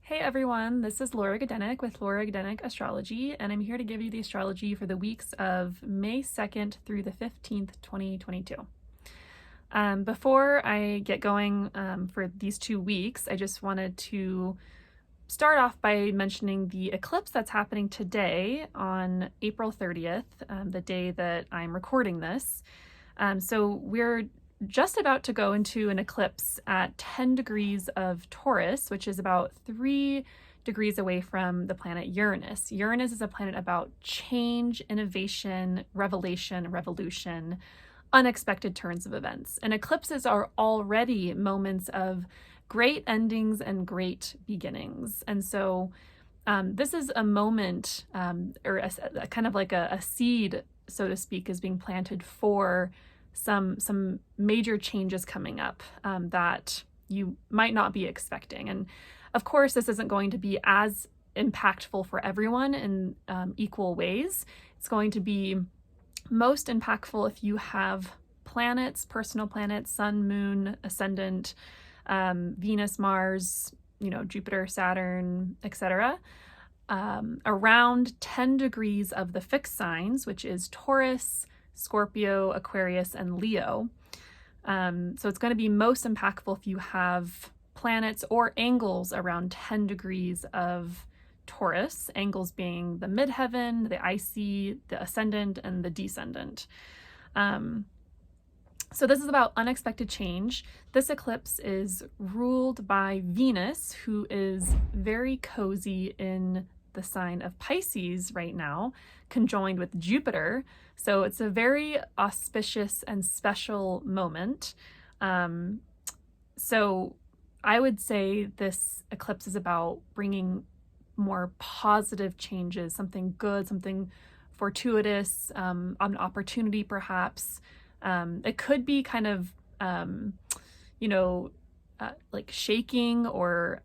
Hey everyone, this is Laura Gadenik with Laura Gadenik Astrology, and I'm here to give you the astrology for the weeks of May 2nd through the 15th, 2022. Before I get going for these 2 weeks, I just wanted to start off by mentioning the eclipse that's happening today on April 30th, the day that I'm recording this. So we're just about to go into an eclipse at 10 degrees of Taurus, which is about 3 degrees away from the planet Uranus. Uranus is a planet about change, innovation, revelation, revolution, unexpected turns of events. And eclipses are already moments of great endings and great beginnings. And so this is a moment, or a kind of like a seed, so to speak, is being planted for some major changes coming up that you might not be expecting. And of course, this isn't going to be as impactful for everyone in equal ways. It's going to be most impactful if you have planets, personal planets, sun, moon, ascendant, Venus, Mars, Jupiter, Saturn, etc. Around 10 degrees of the fixed signs, which is Taurus, Scorpio, Aquarius, and Leo. So it's going to be most impactful if you have planets or angles around 10 degrees of Taurus, angles being the midheaven, the IC, the ascendant, and the descendant. So this is about unexpected change. This eclipse is ruled by Venus, who is very cozy in the sign of Pisces right now, conjoined with Jupiter. So it's a very auspicious and special moment. So I would say this eclipse is about bringing more positive changes, something good, something fortuitous, an opportunity perhaps. It could be kind of, like shaking, or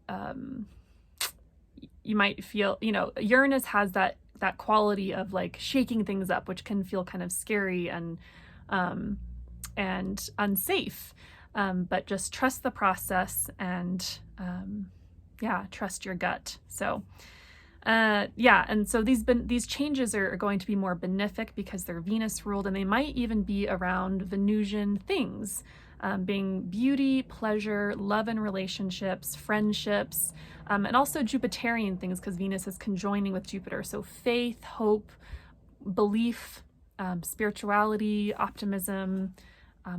you might feel, Uranus has that quality of like shaking things up, which can feel kind of scary and unsafe. But just trust the process and trust your gut. So and so these changes are going to be more benefic because they're Venus ruled, and they might even be around Venusian things, being beauty, pleasure, love and relationships, friendships, and also Jupiterian things because Venus is conjoining with Jupiter. So faith, hope, belief, spirituality, optimism,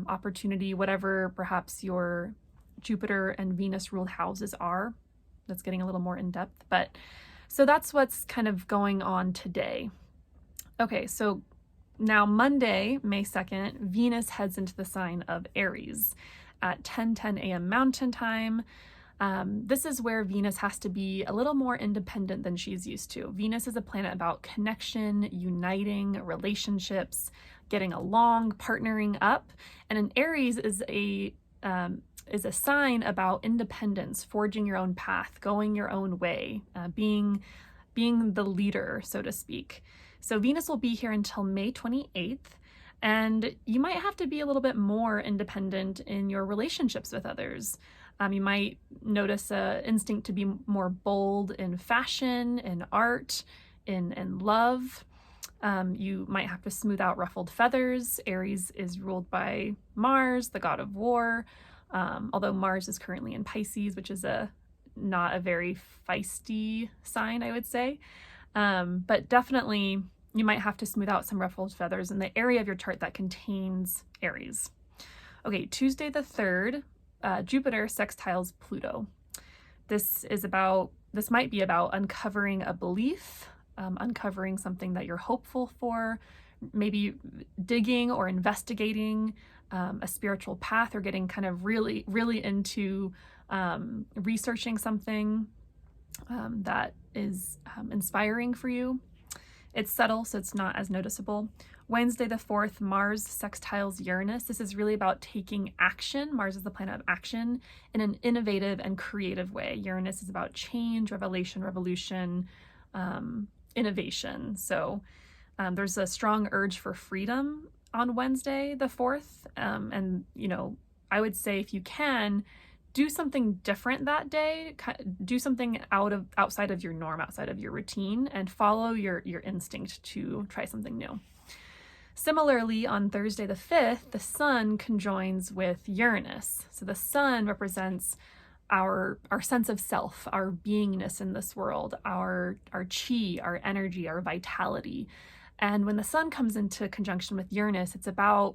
opportunity, whatever perhaps your Jupiter and Venus ruled houses are. That's getting a little more in depth, but so that's what's kind of going on today. Okay, so now Monday, May 2nd, Venus heads into the sign of Aries at 10:10 a.m. Mountain Time. This is where Venus has to be a little more independent than she's used to. Venus is a planet about connection, uniting, relationships, getting along, partnering up. And an Aries is a sign about independence, forging your own path, going your own way, being the leader, so to speak. So Venus will be here until May 28th, and you might have to be a little bit more independent in your relationships with others. You might notice an instinct to be more bold in fashion, in art, in love. You might have to smooth out ruffled feathers. Aries is ruled by Mars, the god of war, although Mars is currently in Pisces, which is not a very feisty sign, I would say. But definitely you might have to smooth out some ruffled feathers in the area of your chart that contains Aries. Okay, Tuesday the 3rd, Jupiter sextiles Pluto. This might be about uncovering a belief, uncovering something that you're hopeful for, maybe digging or investigating a spiritual path, or getting kind of really, really into researching something that is inspiring for you. It's subtle, so it's not as noticeable. Wednesday the 4th, Mars sextiles Uranus. This is really about taking action. Mars is the planet of action in an innovative and creative way. Uranus is about change, revelation, revolution, innovation. So there's a strong urge for freedom on Wednesday the 4th. And I would say if you can, do something different that day, do something outside of your norm, outside of your routine, and follow your instinct to try something new. Similarly, on Thursday the 5th, the sun conjoins with Uranus. So the sun represents our sense of self, our beingness in this world, our chi, our energy, our vitality. And when the sun comes into conjunction with Uranus, it's about,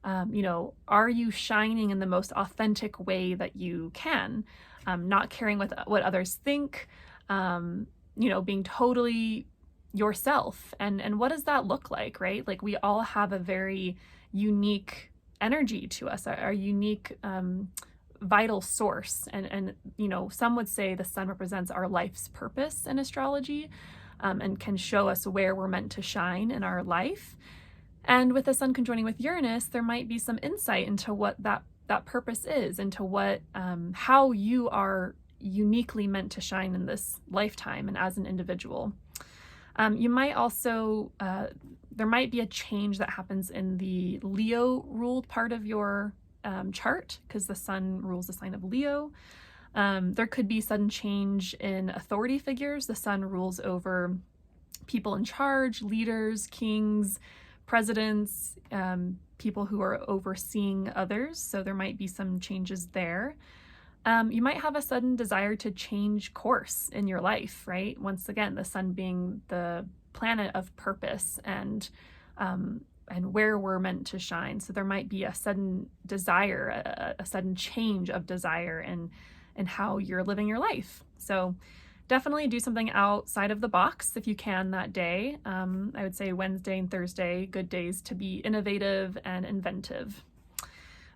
are you shining in the most authentic way that you can? Not caring what others think, being totally yourself. And what does that look like, right? Like, we all have a very unique energy to us, our unique vital source. And some would say the sun represents our life's purpose in astrology, and can show us where we're meant to shine in our life. And with the sun conjoining with Uranus, there might be some insight into what that purpose is, into what how you are uniquely meant to shine in this lifetime and as an individual. You might also, there might be a change that happens in the Leo ruled part of your chart, because the sun rules the sign of Leo. There could be sudden change in authority figures. The sun rules over people in charge, leaders, kings, presidents, people who are overseeing others. So there might be some changes there. You might have a sudden desire to change course in your life, right? Once again, the sun being the planet of purpose and where we're meant to shine. So there might be a sudden desire, a sudden change of desire in how you're living your life. So definitely do something outside of the box if you can that day. I would say Wednesday and Thursday, good days to be innovative and inventive.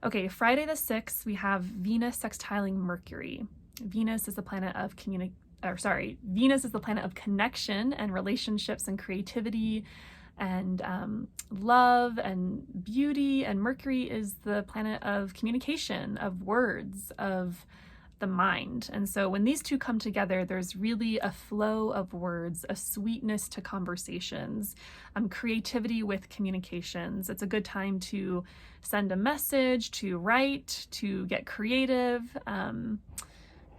Okay, Friday the 6th, we have Venus sextiling Mercury. Venus is the planet of Venus is the planet of connection and relationships and creativity and love and beauty. And Mercury is the planet of communication, of words, of the mind. And so when these two come together, there's really a flow of words, a sweetness to conversations, creativity with communications. It's a good time to send a message, to write, to get creative,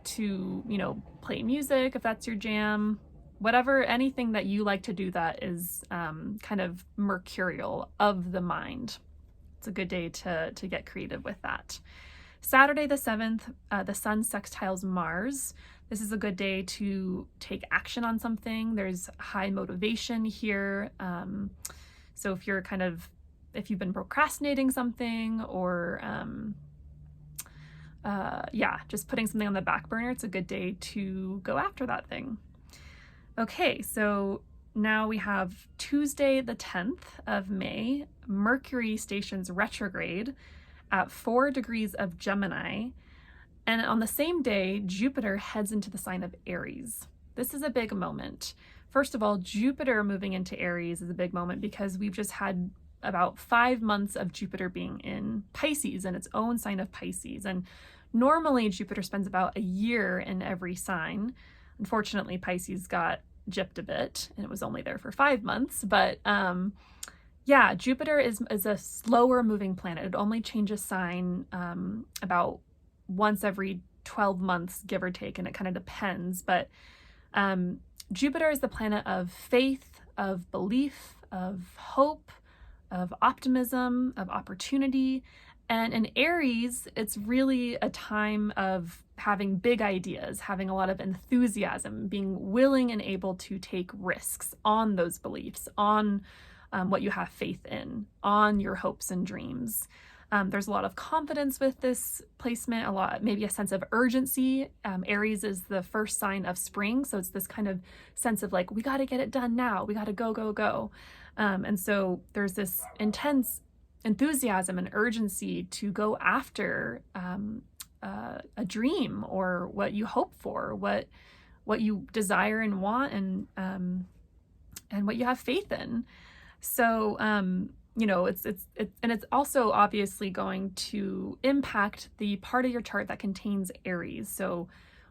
to, play music if that's your jam, whatever, anything that you like to do that is kind of mercurial of the mind. It's a good day to get creative with that. Saturday the 7th, the sun sextiles Mars. This is a good day to take action on something. There's high motivation here. So if you've been procrastinating something or just putting something on the back burner, it's a good day to go after that thing. Okay, so now we have Tuesday the 10th of May. Mercury stations retrograde at 4 degrees of Gemini. And on the same day, Jupiter heads into the sign of Aries. This is a big moment. First of all, Jupiter moving into Aries is a big moment because we've just had about 5 months of Jupiter being in Pisces, in its own sign of Pisces. And normally Jupiter spends about a year in every sign. Unfortunately, Pisces got gypped a bit and it was only there for 5 months. But Jupiter is a slower moving planet. It only changes sign about once every 12 months, give or take, and it kind of depends. But Jupiter is the planet of faith, of belief, of hope, of optimism, of opportunity. And in Aries, it's really a time of having big ideas, having a lot of enthusiasm, being willing and able to take risks on those beliefs, on what you have faith in, on your hopes and dreams. There's a lot of confidence with this placement, maybe a sense of urgency. Aries is the first sign of spring, so it's this kind of sense of like, we got to get it done now. We got to go, go, go. And so there's this intense enthusiasm and urgency to go after a dream or what you hope for, what you desire and want, and what you have faith in. So, it's also obviously going to impact the part of your chart that contains Aries. So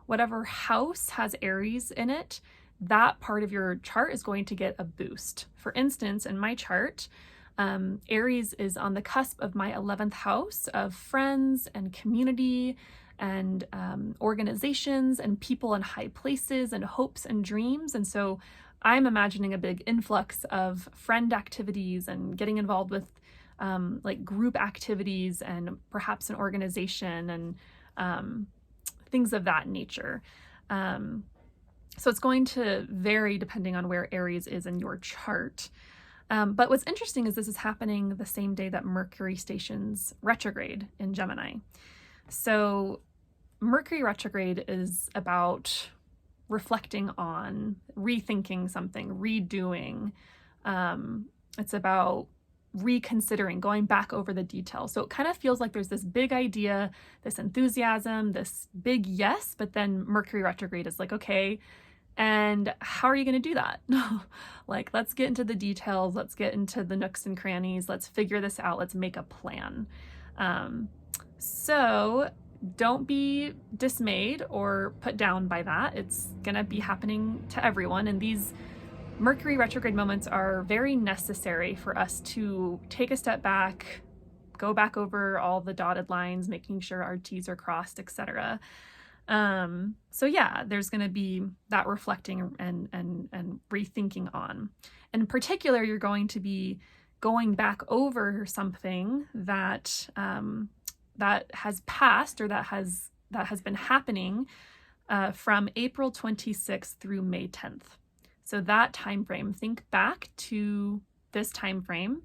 whatever house has Aries in it, that part of your chart is going to get a boost. For instance, in my chart, Aries is on the cusp of my 11th house of friends and community and organizations and people in high places and hopes and dreams. And so I'm imagining a big influx of friend activities and getting involved with like group activities and perhaps an organization and things of that nature. So it's going to vary depending on where Aries is in your chart. But what's interesting is this is happening the same day that Mercury stations retrograde in Gemini. So Mercury retrograde is about reflecting on, rethinking something, redoing. It's about reconsidering, going back over the details. So it kind of feels like there's this big idea, this enthusiasm, this big yes, but then Mercury retrograde is like, okay, and how are you going to do that? Like, let's get into the details. Let's get into the nooks and crannies. Let's figure this out. Let's make a plan. So don't be dismayed or put down by that. It's going to be happening to everyone. And these Mercury retrograde moments are very necessary for us to take a step back, go back over all the dotted lines, making sure our T's are crossed, etc. So yeah, there's going to be that reflecting and rethinking on. In particular, you're going to be going back over something that that has passed or that has been happening from April 26th through May 10th. So that time frame, think back to this time frame.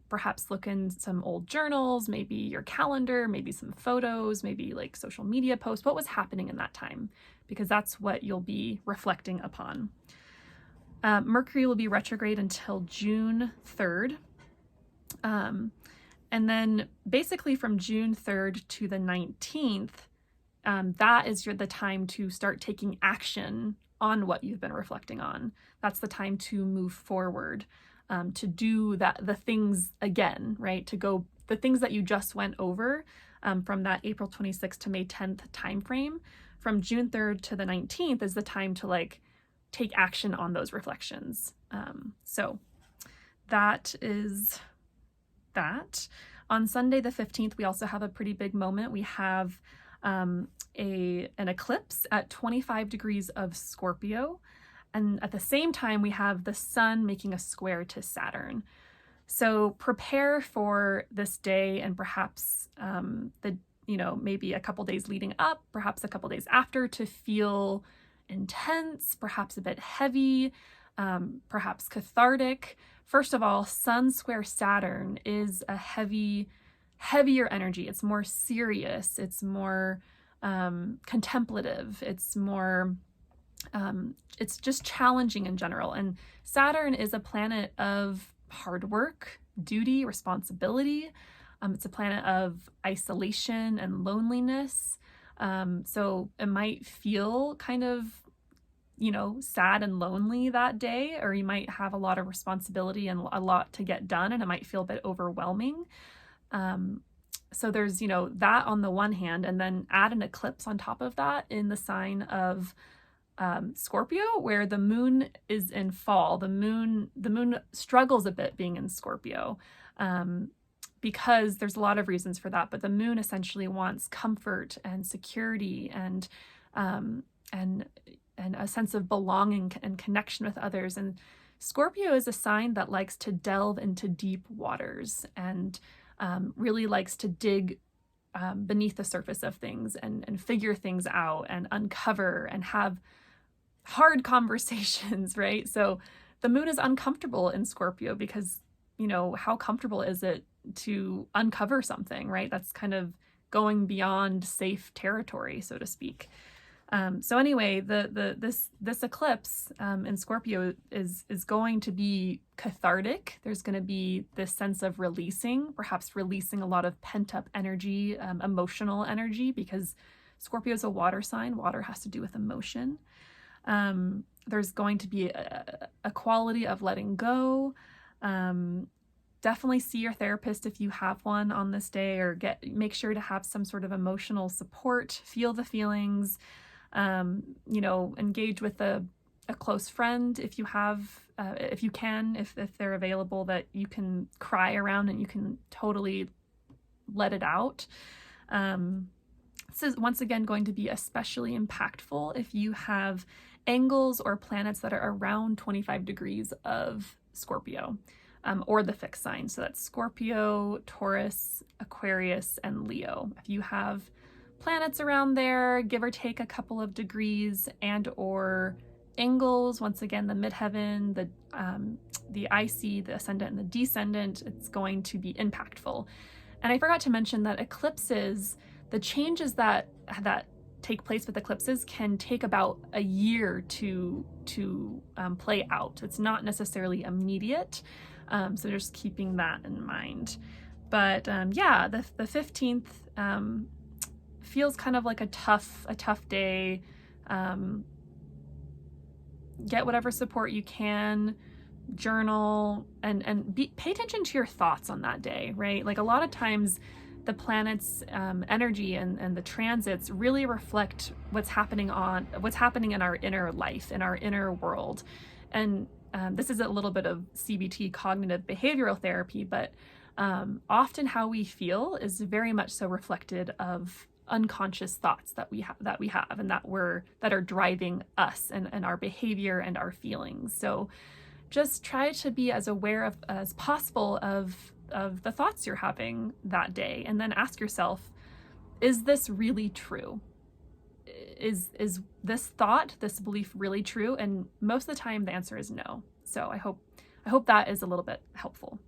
Perhaps look in some old journals, maybe your calendar, maybe some photos, maybe like social media posts. What was happening in that time? Because that's what you'll be reflecting upon. Mercury will be retrograde until June 3rd. And then basically from June 3rd to the 19th, that is the time to start taking action on what you've been reflecting on. That's the time to move forward. To do the things again, right? To go the things that you just went over from that April 26th to May 10th timeframe. From June 3rd to the 19th is the time to like take action on those reflections. So that is that. On Sunday the 15th, we also have a pretty big moment. We have an eclipse at 25 degrees of Scorpio. And at the same time, we have the sun making a square to Saturn. So prepare for this day and perhaps maybe a couple days leading up, perhaps a couple days after, to feel intense, perhaps a bit heavy, perhaps cathartic. First of all, sun square Saturn is a heavier energy. It's more serious. It's more contemplative. It's more it's just challenging in general. And Saturn is a planet of hard work, duty, responsibility. It's a planet of isolation and loneliness. So it might feel kind of, sad and lonely that day, or you might have a lot of responsibility and a lot to get done, and it might feel a bit overwhelming. So there's, that on the one hand, and then add an eclipse on top of that in the sign of Scorpio, where the moon is in fall. The moon struggles a bit being in Scorpio, because there's a lot of reasons for that. But the moon essentially wants comfort and security and a sense of belonging and connection with others. And Scorpio is a sign that likes to delve into deep waters and really likes to dig beneath the surface of things and figure things out and uncover and have hard conversations, right? So the moon is uncomfortable in Scorpio because, how comfortable is it to uncover something, right? That's kind of going beyond safe territory, so to speak. So anyway, this eclipse in Scorpio is going to be cathartic. There's going to be this sense of perhaps releasing a lot of pent-up energy, emotional energy, because Scorpio is a water sign. Water has to do with emotion. There's going to be a quality of letting go. Definitely see your therapist if you have one on this day, or make sure to have some sort of emotional support, feel the feelings, engage with a close friend if you have, if you can, if they're available, that you can cry around and you can totally let it out. This is once again going to be especially impactful if you have angles or planets that are around 25 degrees of Scorpio, or the fixed sign. So that's Scorpio, Taurus, Aquarius, and Leo. If you have planets around there, give or take a couple of degrees, and or angles, once again, the midheaven, the IC, the ascendant, and the descendant, it's going to be impactful. And I forgot to mention that eclipses, the changes that take place with eclipses can take about a year to play out. It's not necessarily immediate, so just keeping that in mind. But yeah, the 15th feels kind of like a tough day. Get whatever support you can, journal, and pay attention to your thoughts on that day, right? Like a lot of times the planet's energy and the transits really reflect what's happening in our inner life, in our inner world. And this is a little bit of CBT, cognitive behavioral therapy, but often how we feel is very much so reflected of unconscious thoughts that we have and that are driving us and our behavior and our feelings. So just try to be as aware as possible of the thoughts you're having that day, and then ask yourself, is this really true? Is this thought, this belief really true? And most of the time the answer is no. So I hope that is a little bit helpful.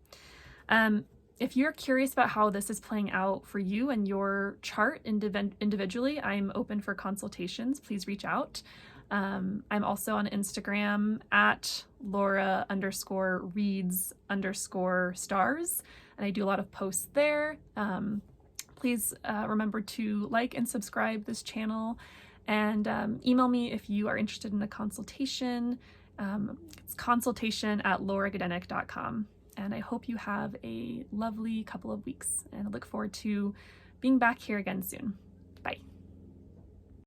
If you're curious about how this is playing out for you and your chart individually, I'm open for consultations. Please reach out. I'm also on Instagram at Laura_reads_stars, and I do a lot of posts there. Please remember to like and subscribe this channel, and email me if you are interested in a consultation. It's consultation@lauragadenick.com. And I hope you have a lovely couple of weeks, and I look forward to being back here again soon.